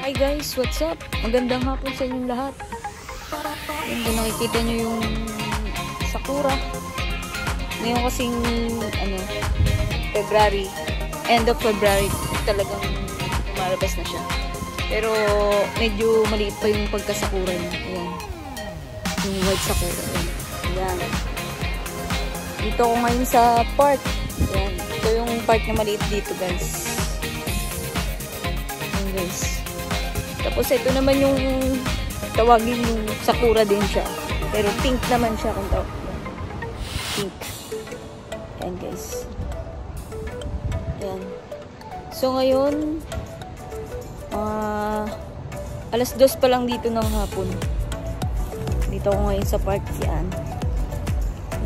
Hi guys, what's up? Magandang hapon sa inyong lahat. Yung nakikita nyo yung sakura. Ngayon kasing February, end of February, talagang lumalabas na siya. Pero medyo maliit pa yung pagkasakura niya. Ayan. Yung white sakura. Ayan. Dito ako ngayon sa park. Ayan. Ito yung park na maliit dito guys. Ayan guys. Tapos ito naman yung tawagin yung sakura din siya. Pero pink naman siya kung tawag. Pink. Ayan guys. Ayan. So ngayon, alas 2 pa lang dito ng hapon. Dito ako ngayon sa park. Yan.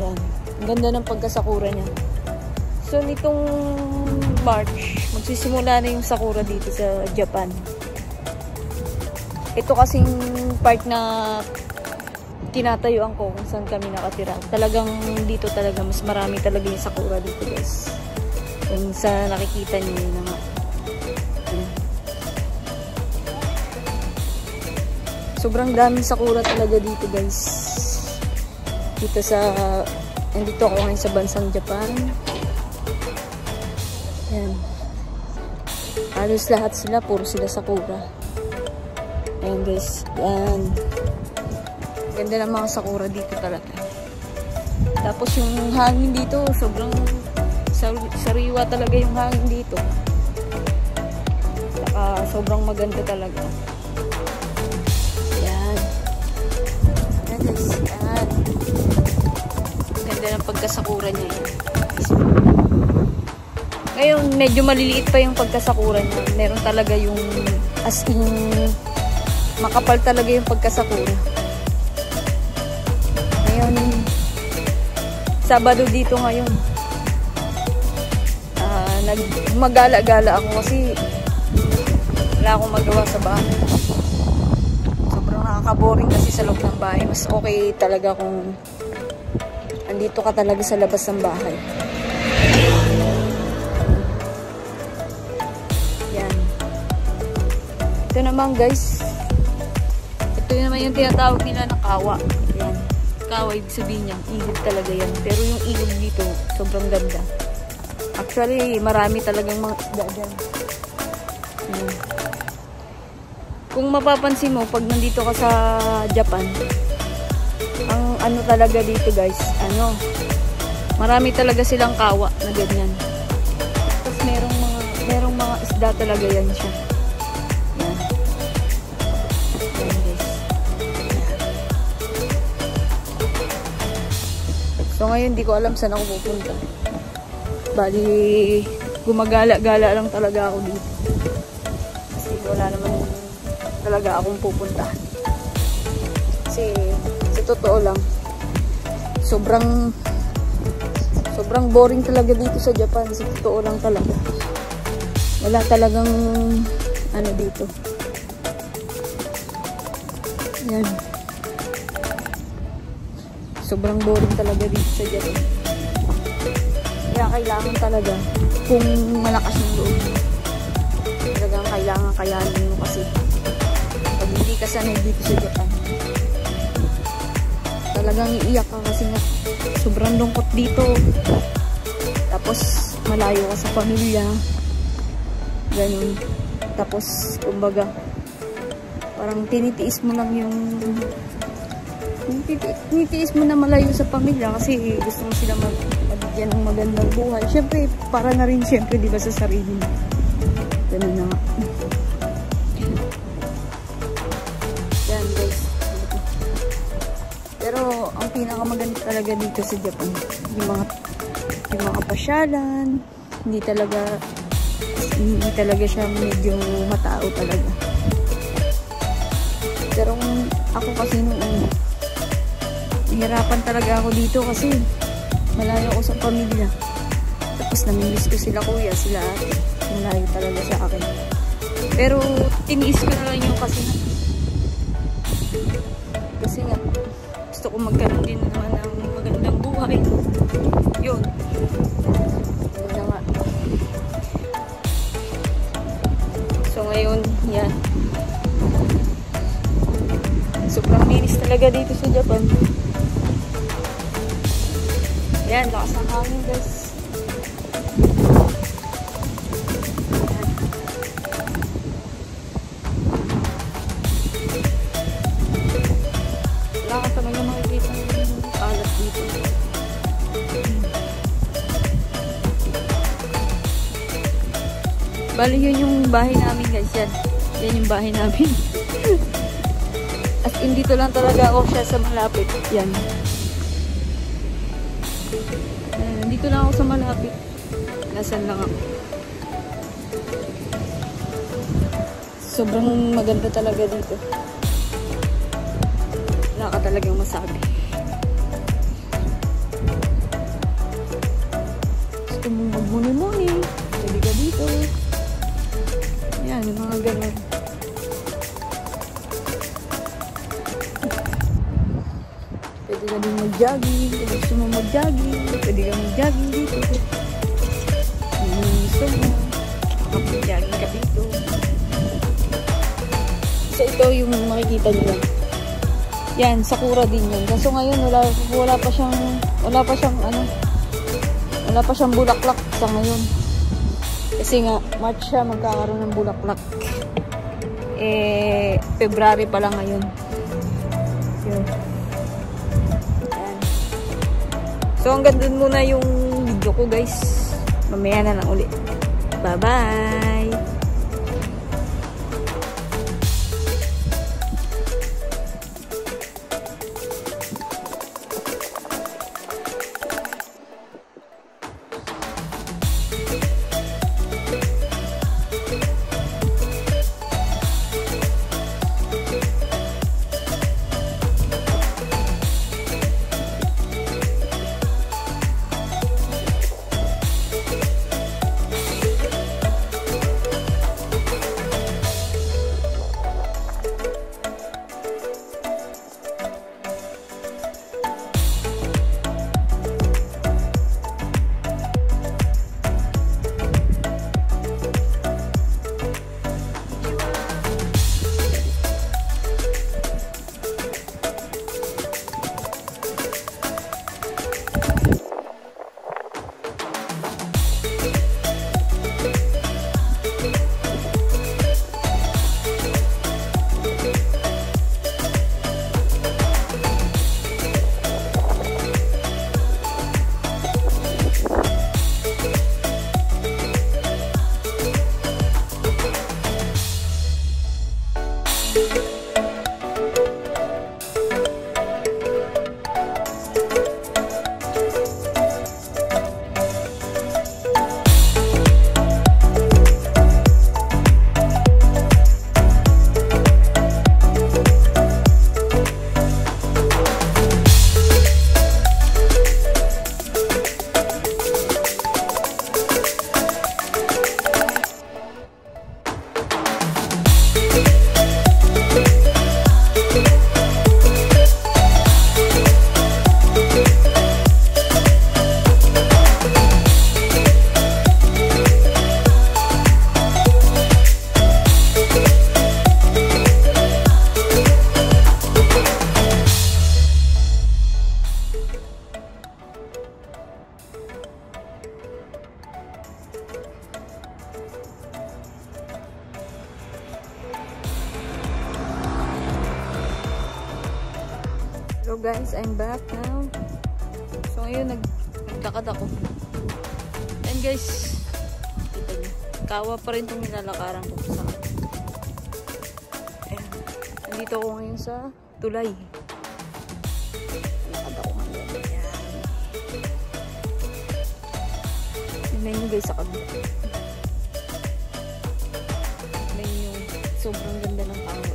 Yan. Ang ganda ng pagkasakura niya. So nitong March, magsisimula na yung sakura dito sa Japan. Ito kasing park na tinatayuan ko kung saan kami nakatira. Talagang dito talaga mas marami talaga yung sakura dito guys. Kung sa nakikita niyo yun naman. Sobrang daming sakura talaga dito guys. Dito sa nandito ako ngayon sa bansang Japan. Ayan. Halos lahat sila, puro sila sakura. Ayan guys. Ayan. Ganda ng mga sakura dito talaga. Tapos yung hangin dito, sobrang sariwa talaga yung hangin dito. Saka sobrang maganda talaga. Ayan. Ayan guys. Ayan. Ganda ng pagkasakura niya yun. Ngayon, medyo maliliit pa yung pagkasakura niya. Meron talaga yung as in makapal talaga yung pagkasakura. Ngayon, Sabado dito ngayon. Nagmagala-gala ako kasi wala akong magawa sa bahay. Sobrang nakaka-boring kasi sa loob ng bahay. Mas okay talaga kung andito ka talaga sa labas ng bahay. Yan. Ito naman guys. Ito naman yung tinatawag nila na kawa. Yan. Kawa, ibig sabihin niya, ilog talaga yan. Pero yung ilog dito, sobrang ganda. Actually, marami talagang mga isda dyan. Yan. Kung mapapansin mo, pag nandito ka sa Japan, ang ano talaga dito guys, marami talaga silang kawa na ganyan. Tapos merong mga isda talaga yan siya. Yan. Yan guys. So ngayon, di ko alam saan ako pupunta. Bali, gumagala-gala lang talaga ako dito. Kasi wala naman talaga akong pupunta. Kasi sa totoo lang, sobrang boring talaga dito sa Japan. Sa totoo lang talaga. Wala talagang dito. Yan. Sobrang boring talaga dito sa Japan. Kaya kailangan talaga kung malakas yung loob. Talagang kailangan kayanin mo kasi pag hindi ka sanay dito sa Japan, talagang iiyak ka kasi nga sobrang lungkot dito. Tapos malayo ka sa pamilya. Ganun. Tapos kumbaga parang tinitiis mo lang yung tinitiis mo na malayo sa pamilya kasi gusto mo sila mabigyan ng magandang buhay. Siyempre, para na rin siyempre diba sa sarili mo. Ganun na nga. Yan guys. Pero ang pinakamaganda talaga dito sa Japan, yung mga pasyalan, hindi talaga siya medyo matao talaga. Pero ako kasi nung hirapan talaga ako dito kasi malayo ako sa pamilya. Tapos namimiss ko sila kuya, sila ate. Malayo talaga sa akin. Pero tiniis ko na lang yung kasi nga gusto ko magkaroon din naman ng magandang buhay. Yun. Yun na nga. So ngayon, yan. Sobrang linis talaga dito sa Japan. Ayan, lakas ng hangin guys. Wala ka talaga makikita ng alat dito. Bali yun yung bahay namin guys. Yan yung bahay namin. As in dito lang talaga ako siya sa malapit. Yan. Dito lang ako sa malapit. Nasaan lang ako. Sobrang maganda talaga dito. Wala ka talagang masabi. Gusto mong magmuni-muni. Pwede ka dito. Yan, mga ganun. Pwede ka din mag-jogging. Kung gusto mo mag-jogging, pwede ka mag-jogging dito. Kung gusto mo, mag-jogging ka dito. So, ito yung makikita nyo lang. Yan, sakura din yun. Kaso ngayon, wala pa siyang bulaklak sa ngayon. Kasi nga, March siya magkakaroon ng bulaklak. February pa lang ngayon. Yun. Yan. So, hanggang dun muna yung video ko guys. Mamaya na lang ulit. Bye-bye! So guys, I'm back now. So ngayon naglakad ako. And guys, kita niyo, kawa pa rin itong nilalakaran ko sa akin. Ayan. Nandito ako ngayon sa tulay. Lakad ako ngayon. Ayan. Tignan nyo guys sa kabila. Tignan nyo yung sobrang ganda ng kawa.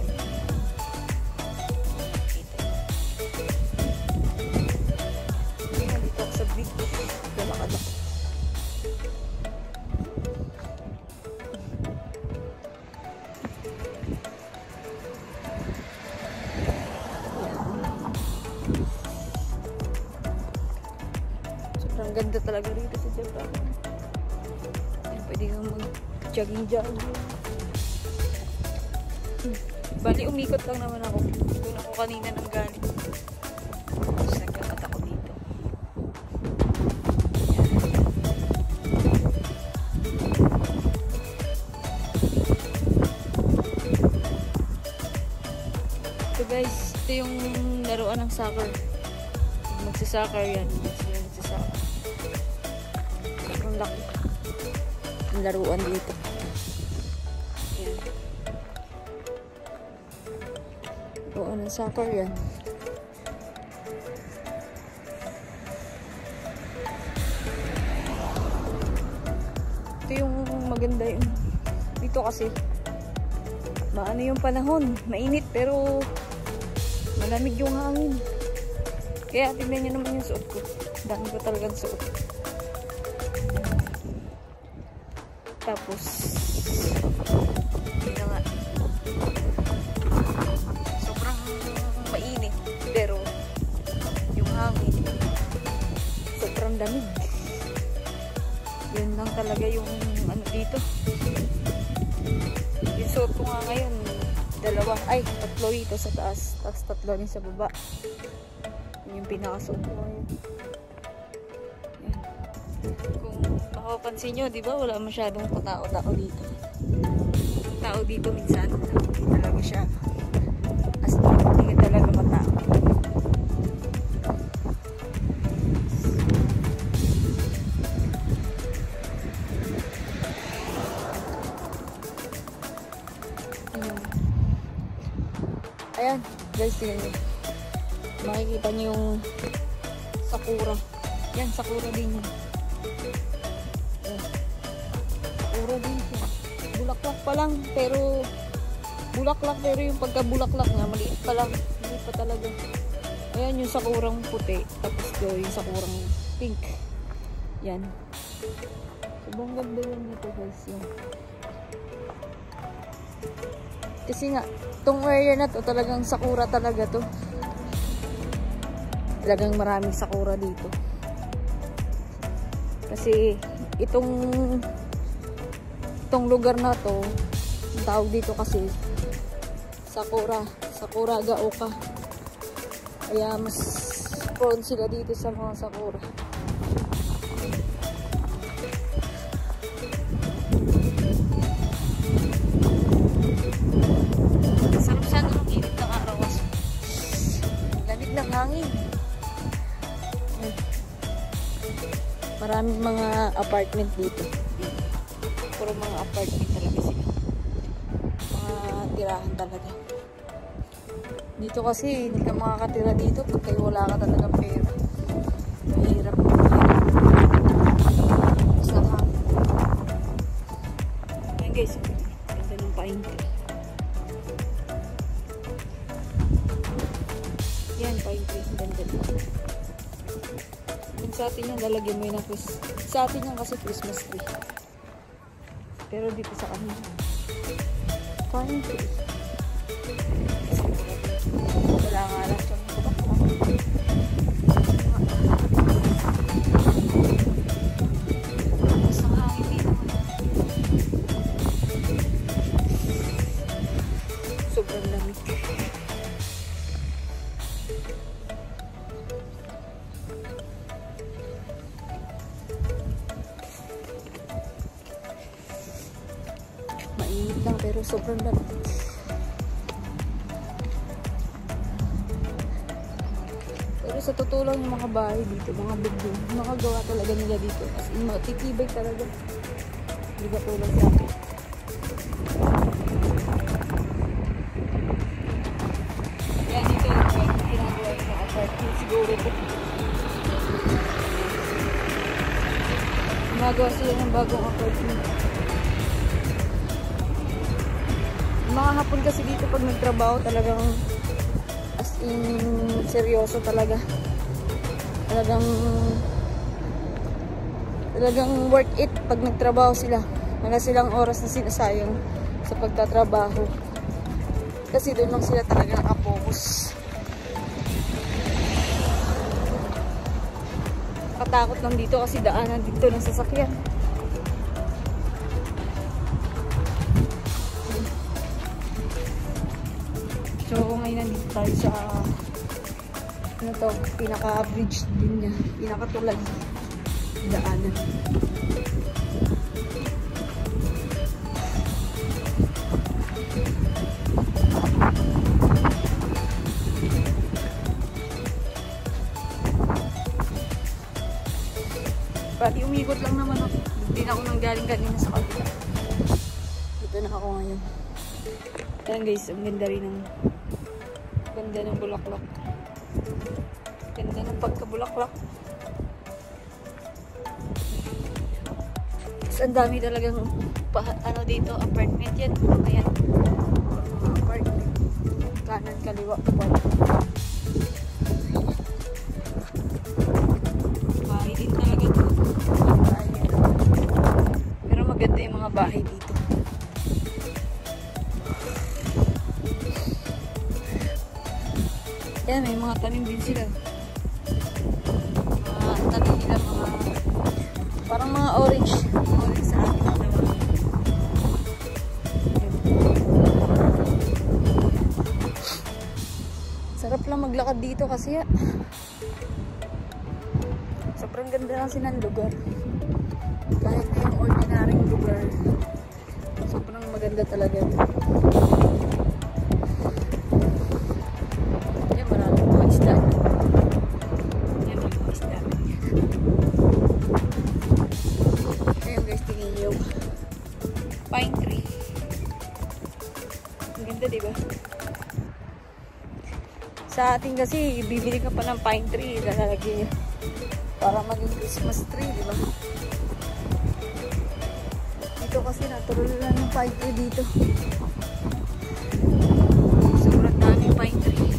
Sobrang ganda talaga dito sa Japan. Pwede kang mag-jogging-jogging. Bali, umikot lang naman ako. Doon ako kanina nang galing. Tapos nagkakat ako dito. Ito guys, ito yung laruan ng soccer. Magsasoccer yan. Sila magsasoccer. Sobrang laki. Ang laruan dito. Yan. Laruan ng soccer yan. Ito yung maganda yun. Dito kasi maano yung panahon. Mainit pero malamig yung hangin. Kaya tingnan nyo naman yung suot ko. Dami ko talagang suot. Tapos yun na nga. Sobrang mainit. Pero yung hangin sobrang lamig. Yun lang talaga yung ano dito. Yung suot ko nga ngayon, tatlo dito sa taas, tapos tatlo rin sa baba. Yun yung pinakasuot ko ngayon. Yan. Kung makapansin nyo, di ba wala masyadong patao-tao dito. Tao dito minsan, hindi talaga siya. As hindi talaga matao. Ayan, guys, tingnan nyo. Makikita nyo yung sakura. Yan, sakura din yan. Ayan. Sakura din siya. Bulaklak pa lang, pero yung pagka-bulaklak nga, maliit pa lang. Maliit pa talaga. Ayan yung sakurang puti. Tapos yung sakurang pink. Yan. Sobrang ganda yan nito, guys. Yan. Kasi nga, itong area na to, talagang sakura talaga to. Talagang maraming sakura dito. Kasi, itong lugar na to, ang tawag dito kasi, Sakura Gaoka. Kaya mas prone sila dito sa mga sakura. Hangin. Maraming mga apartment dito. Puro mga apartment talaga sila. Mga tirahan talaga. Dito kasi hindi ka makakatira dito pag kayo wala ka talagang pera. Mahirap. Sa hangin. Ayan guys, ganda ng pine tree. Yan, pine tree. Ganda dito. Kung sa atin yan, lalagyan mo yun ng Christmas. Sa atin yan kasi Christmas tree. Pero dito sa kanila, pine tree. Wala nga lang siyang mas ang hangin dito. Sobrang lamig. Mainit lang pero sobrang lamig. Pero sa totoo lang yung mga bahay dito, mga building, mga gawa talaga nila dito. As in, matitibay talaga. Hindi ba tulad sa akin? Yan, dito yung ginagawa yung mga apartment. Siguro po. Gumagawa sila ng bagong apartment. Mga hapon kasi dito pag nagtrabaho talagang as in seryoso talaga. Talagang worth it pag nagtrabaho sila. Wala silang oras na sinasayang sa pagtatrabaho. Kasi doon lang sila talaga nakapokus. Katakot lang dito kasi daanan dito ng sasakyan. tayo sa ano to, pinaka-bridge din niya, pinaka-tulay daanan. Pati umikot lang naman ako. Hindi na ako nanggaling kanina sa kabila. Dito na ako ngayon. Ayan guys, ang ganda rin ng bulaklak. Ganda ng pagkabulaklak. Tapos ang dami talagang ano dito, apartment yan. Ayan. Apartment. Kanan, kaliwa. Bahay din talaga ito. Pero maganda yung mga bahay dito. Yan, may mga tanim din sila. Mga tanim nila, parang mga orange. Orange sa akin. Sarap lang maglakad dito kasi sobrang ganda kasi ng lugar. Kahit na yung ordinaryong lugar, sobrang maganda talaga. Pine tree. Ang ganda, diba? Sa atin kasi, bibili ka pa ng pine tree, lalagay para maging Christmas tree, diba? Dito kasi natural lang yung pine tree dito. Sobrang dami yung pine tree.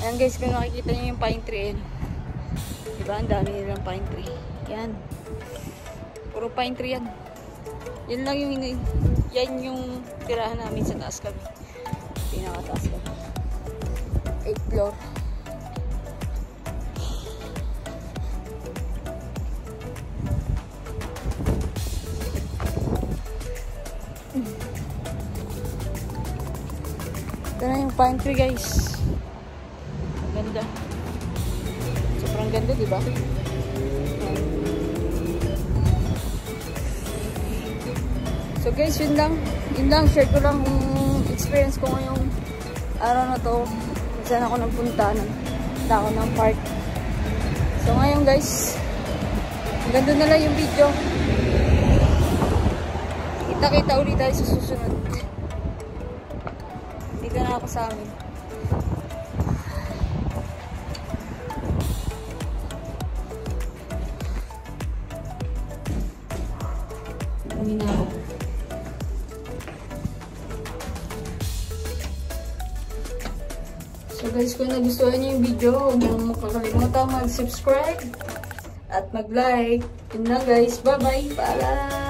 Ayan guys, kung nakikita nyo yung pine tree, diba? Ang dami nilang pine tree. Yan. Puro pine tree yan. Yan lang yung yan yung tirahan namin sa taas kami. Pinakataas kami. 8th floor. Ito na yung pine tree guys. Ganda. Sobrang ganda, diba? So guys, yun lang. Share ko lang yung experience ko ngayong araw na to. Saan ako nagpunta. Nagpunta ako ng park. So ngayon guys, hanggang na lang yung video. Kita-kita ulit tayo sa susunod. Dito na ako sa amin. Kami na ako. So guys, kung nagustuhan niyo yung video, huwag niyong makakalimutan mag-subscribe at mag-like. Yun lang guys. Bye-bye. Paalam!